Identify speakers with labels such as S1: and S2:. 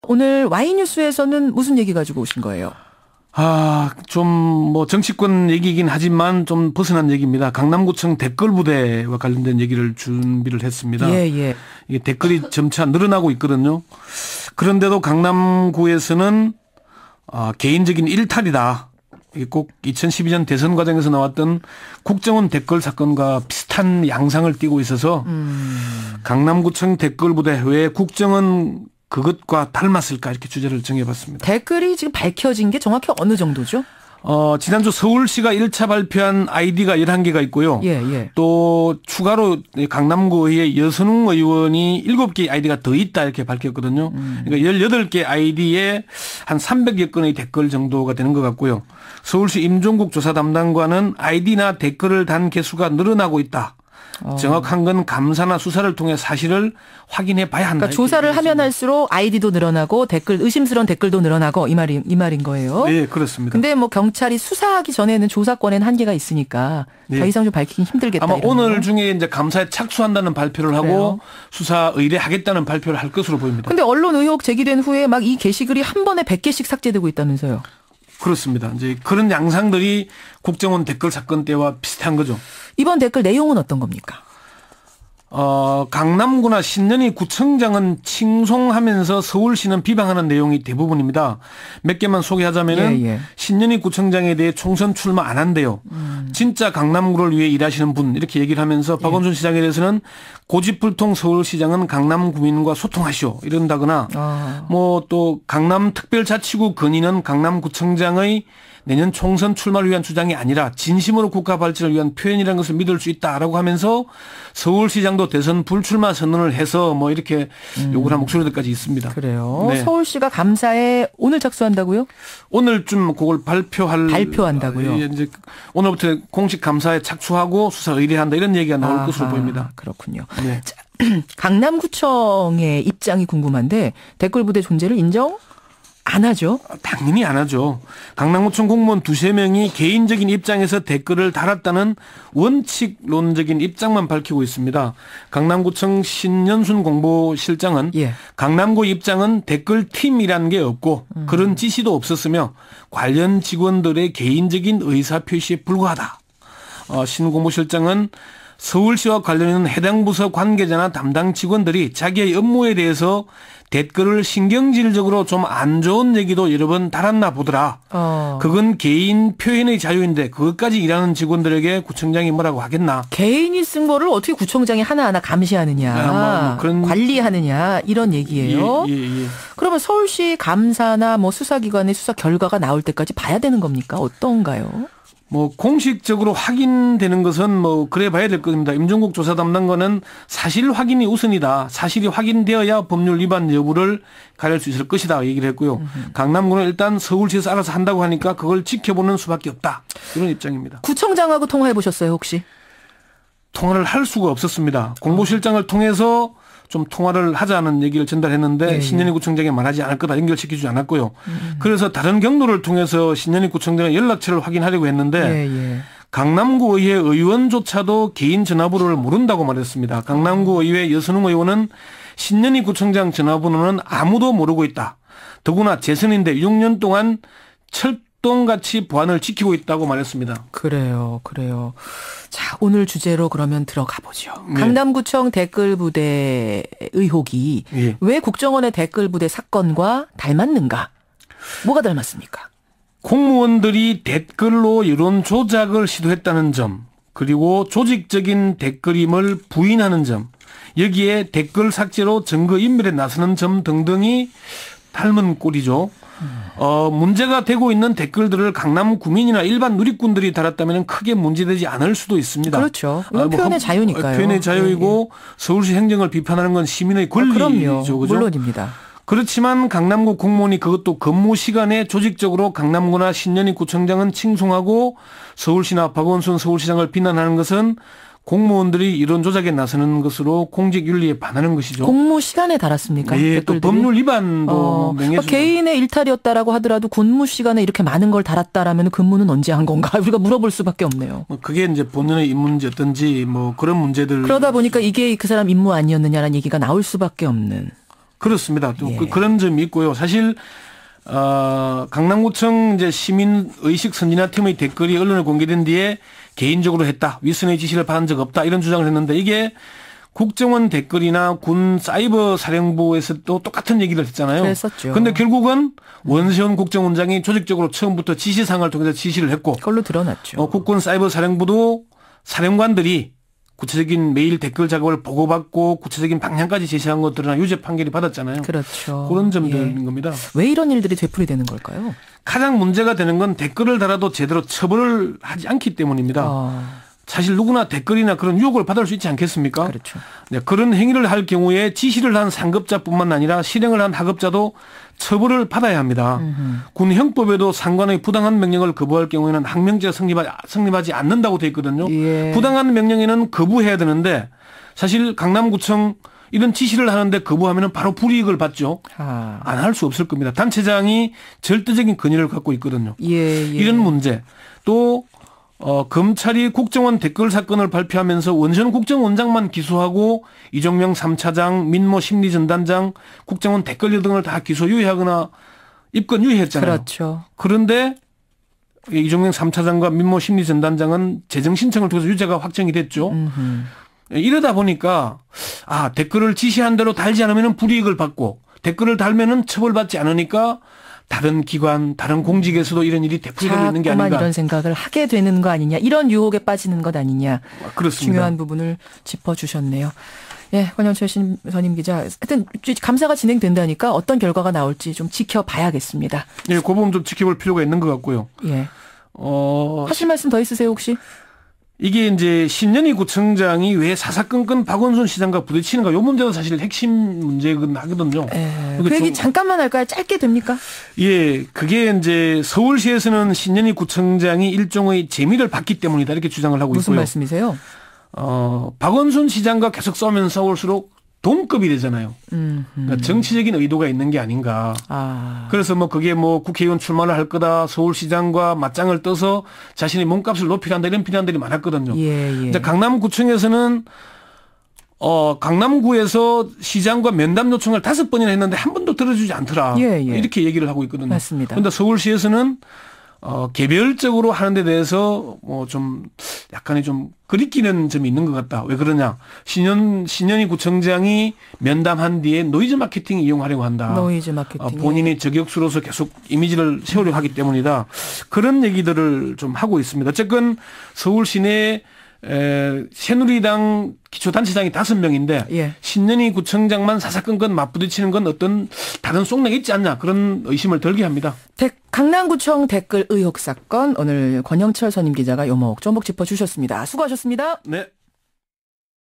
S1: 오늘 Y뉴스에서는 무슨 얘기 가지고 오신 거예요?
S2: 좀 뭐 정치권 얘기이긴 하지만 좀 벗어난 얘기입니다. 강남구청 댓글 부대와 관련된 얘기를 준비를 했습니다.
S1: 예.
S2: 이게 댓글이 점차 늘어나고 있거든요. 그런데도 강남구에서는 개인적인 일탈이다. 이게 꼭 2012년 대선 과정에서 나왔던 국정원 댓글 사건과 비슷한 양상을 띠고 있어서 강남구청 댓글 부대 왜 국정원 그것과 닮았을까 이렇게 주제를 정해봤습니다.
S1: 댓글이 지금 밝혀진 게 정확히 어느 정도죠?
S2: 지난주 서울시가 1차 발표한 아이디가 11개가 있고요.
S1: 예.
S2: 또 추가로 강남구의 여선웅 의원이 7개 아이디가 더 있다 이렇게 밝혔거든요. 그러니까 18개 아이디에 한 300여 건의 댓글 정도가 되는 것 같고요. 서울시 임종국 조사 담당관은 아이디나 댓글을 단 개수가 늘어나고 있다. 정확한 건 감사나 수사를 통해 사실을 확인해 봐야 한다.
S1: 그러니까 조사를 하면 할수록 아이디도 늘어나고 의심스러운 댓글도 늘어나고 이 말인 거예요.
S2: 네, 그렇습니다.
S1: 근데 뭐 경찰이 수사하기 전에는 조사권에는 한계가 있으니까 더 이상 좀 밝히긴 힘들겠다.
S2: 아마 오늘 중에 이제 감사에 착수한다는 발표를 하고
S1: 그래요?
S2: 수사 의뢰하겠다는 발표를 할 것으로 보입니다.
S1: 근데 언론 의혹 제기된 후에 막 이 게시글이 한 번에 100개씩 삭제되고 있다면서요.
S2: 그렇습니다. 이제 그런 양상들이 국정원 댓글 사건 때와 비슷한 거죠.
S1: 이번 댓글 내용은 어떤 겁니까?
S2: 강남구나 신년희 구청장은 칭송하면서 서울시는 비방하는 내용이 대부분입니다. 몇 개만 소개하자면은 신년희 구청장에 대해 총선 출마 안 한대요. 진짜 강남구를 위해 일하시는 분 이렇게 얘기를 하면서 박원순 시장에 대해서는 고집불통 서울시장은 강남 구민과 소통하시오 이런다거나 뭐 또 강남특별자치구 건의는 강남구청장의 내년 총선 출마를 위한 주장이 아니라 진심으로 국가 발전을 위한 표현이라는 것을 믿을 수 있다라고 하면서 서울시장도 대선 불출마 선언을 해서 뭐 이렇게 요구를 한 목소리들까지 있습니다.
S1: 그래요.
S2: 네.
S1: 서울시가 감사에 오늘 착수한다고요?
S2: 오늘쯤 그걸 발표한다고요. 이제 오늘부터 공식 감사에 착수하고 수사 의뢰한다 이런 얘기가 나올 것으로 보입니다.
S1: 그렇군요.
S2: 네.
S1: 자, 강남구청의 입장이 궁금한데 댓글 부대 존재를 인정? 안 하죠.
S2: 당연히 안 하죠. 강남구청 공무원 2~3명이 개인적인 입장에서 댓글을 달았다는 원칙론적인 입장만 밝히고 있습니다. 강남구청 신연순 공보실장은 강남구 입장은 댓글팀이라는 게 없고 그런 지시도 없었으며 관련 직원들의 개인적인 의사표시에 불과하다. 신 공보실장은 서울시와 관련 있는 해당 부서 관계자나 담당 직원들이 자기의 업무에 대해서 댓글을 신경질적으로 좀 안 좋은 얘기도 여러 번 달았나 보더라. 그건 개인 표현의 자유인데 그것까지 일하는 직원들에게 구청장이 뭐라고 하겠나.
S1: 개인이 쓴 거를 어떻게 구청장이 하나하나 감시하느냐.
S2: 그런
S1: 관리하느냐 이런 얘기예요.
S2: 예.
S1: 그러면 서울시 감사나 뭐 수사기관의 수사 결과가 나올 때까지 봐야 되는 겁니까? 어떤가요?
S2: 뭐 공식적으로 확인되는 것은 뭐 그래 봐야 될 겁니다. 임종국 조사 담당관은 사실 확인이 우선이다. 사실이 확인되어야 법률 위반 여부를 가릴 수 있을 것이다 얘기를 했고요. 강남구는 일단 서울시에서 알아서 한다고 하니까 그걸 지켜보는 수밖에 없다. 이런 입장입니다.
S1: 구청장하고 통화해 보셨어요 혹시?
S2: 통화를 할 수가 없었습니다. 공보실장을 통해서 좀 통화를 하자는 얘기를 전달했는데 신년희 구청장이 말하지 않을 거다 연결시키지 않았고요. 그래서 다른 경로를 통해서 신년희 구청장의 연락처를 확인하려고 했는데 강남구 의회 의원조차도 개인 전화번호를 모른다고 말했습니다. 강남구 의회 여선웅 의원은 신년희 구청장 전화번호는 아무도 모르고 있다. 더구나 재선인데 6년 동안 철동같이 보안을 지키고 있다고 말했습니다.
S1: 그래요. 자, 오늘 주제로 그러면 들어가 보죠. 강남구청 댓글 부대 의혹이 왜 국정원의 댓글 부대 사건과 닮았는가? 뭐가 닮았습니까?
S2: 공무원들이 댓글로 여론 조작을 시도했다는 점, 그리고 조직적인 댓글임을 부인하는 점, 여기에 댓글 삭제로 증거인멸에 나서는 점 등등이 닮은 꼴이죠. 문제가 되고 있는 댓글들을 강남 구민이나 일반 누리꾼들이 달았다면 크게 문제되지 않을 수도 있습니다.
S1: 그렇죠. 이건 표현의 자유니까요.
S2: 표현의 자유이고 서울시 행정을 비판하는 건 시민의 권리죠.
S1: 그럼요.
S2: 그죠?
S1: 물론입니다.
S2: 그렇지만 강남구 공무원이 그것도 근무 시간에 조직적으로 강남구나 신년희 구청장은 칭송하고 서울시나 박원순 서울시장을 비난하는 것은 공무원들이 이런 조작에 나서는 것으로 공직윤리에 반하는 것이죠.
S1: 공무 시간에 달았습니까?
S2: 예, 또 법률 위반도 명예훼손.
S1: 개인의 일탈이었다라고 하더라도 근무 시간에 이렇게 많은 걸 달았다라면 근무는 언제 한 건가? 우리가 물어볼 수밖에 없네요.
S2: 그게 이제 본인의 임무인지였든지 뭐 그런 문제들.
S1: 그러다 보니까 이게 그 사람 임무 아니었느냐라는 얘기가 나올 수밖에 없는.
S2: 그렇습니다. 또 그런 점이 있고요. 사실 강남구청 이제 시민의식 선진화팀의 댓글이 언론에 공개된 뒤에 개인적으로 했다. 윗선의 지시를 받은 적 없다. 이런 주장을 했는데 이게 국정원 댓글이나 군 사이버 사령부에서도 똑같은 얘기를 했잖아요.
S1: 그랬었죠.
S2: 그런데 결국은 원세훈 국정원장이 조직적으로 처음부터 지시사항을 통해서 지시를 했고
S1: 그걸로 드러났죠.
S2: 국군 사이버 사령부도 사령관들이 구체적인 메일 댓글 작업을 보고받고 구체적인 방향까지 제시한 것들은 유죄 판결이 받았잖아요.
S1: 그렇죠.
S2: 그런 점들인 겁니다.
S1: 왜 이런 일들이 되풀이되는 걸까요?
S2: 가장 문제가 되는 건 댓글을 달아도 제대로 처벌을 하지 않기 때문입니다. 사실 누구나 댓글이나 그런 유혹을 받을 수 있지 않겠습니까?
S1: 그렇죠.
S2: 네, 그런 행위를 할 경우에 지시를 한 상급자뿐만 아니라 실행을 한 하급자도 처벌을 받아야 합니다. 군 형법에도 상관의 부당한 명령을 거부할 경우에는 항명죄가 성립하지 않는다고 되어 있거든요.
S1: 예.
S2: 부당한 명령에는 거부해야 되는데 사실 강남구청 이런 지시를 하는데 거부하면 바로 불이익을 받죠. 안 할 수 없을 겁니다. 단체장이 절대적인 권위를 갖고 있거든요. 이런 문제. 또 검찰이 국정원 댓글 사건을 발표하면서 원세훈 국정원장만 기소하고 이종명 3차장, 민모 심리전단장, 국정원 댓글 등을 다 기소 유예하거나 입건 유예했잖아요.
S1: 그렇죠.
S2: 그런데 이종명 3차장과 민모 심리전단장은 재정 신청을 통해서 유죄가 확정이 됐죠. 이러다 보니까 댓글을 지시한 대로 달지 않으면 불이익을 받고 댓글을 달면은 처벌받지 않으니까 다른 기관, 다른 공직에서도 이런 일이 되풀이되고 있는 게 아닌가.
S1: 이런 생각을 하게 되는 거 아니냐. 이런 유혹에 빠지는 것 아니냐.
S2: 그렇습니다.
S1: 중요한 부분을 짚어주셨네요. 예, 권영철 전임 기자. 하여튼 감사가 진행된다니까 어떤 결과가 나올지 좀 지켜봐야겠습니다.
S2: 예, 그 부분 좀 지켜볼 필요가 있는 것 같고요.
S1: 예. 하실 말씀 더 있으세요 혹시?
S2: 이게 이제 신년희 구청장이 왜 사사건건 박원순 시장과 부딪히는가, 이 문제가 사실 핵심 문제긴 하거든요.
S1: 그 얘기 잠깐만 할까요? 짧게 됩니까?
S2: 예, 그게 이제 서울시에서는 신년희 구청장이 일종의 재미를 받기 때문이다 이렇게 주장을 하고
S1: 무슨
S2: 있고요.
S1: 무슨 말씀이세요?
S2: 박원순 시장과 계속 싸우면 싸울수록 동급이 되잖아요. 그러니까 정치적인 의도가 있는 게 아닌가. 그래서 그게 국회의원 출마를 할 거다. 서울시장과 맞짱을 떠서 자신의 몸값을 높이란다 이런 비난들이 많았거든요. 이제 강남구청에서는 강남구에서 시장과 면담 요청을 5번이나 했는데 한 번도 들어주지 않더라. 이렇게 얘기를 하고 있거든요.
S1: 맞습니다.
S2: 그런데 서울시에서는 개별적으로 하는 데 대해서 좀 약간의 좀 거리끼는 점이 있는 것 같다. 왜 그러냐. 신년희 구청장이 면담한 뒤에 노이즈 마케팅 이용하려고 한다.
S1: 노이즈 마케팅.
S2: 본인이 저격수로서 계속 이미지를 세우려고 하기 때문이다. 그런 얘기들을 좀 하고 있습니다. 어쨌건 서울 시내 새누리당 기초단체장이 5명인데 신년희 구청장만 사사건건 맞부딪히는 건 어떤 다른 속내가 있지 않냐, 그런 의심을 들게 합니다.
S1: 강남구청 댓글 의혹 사건, 오늘 권영철 선임 기자가 요목조목 짚어주셨습니다. 수고하셨습니다.
S2: 네.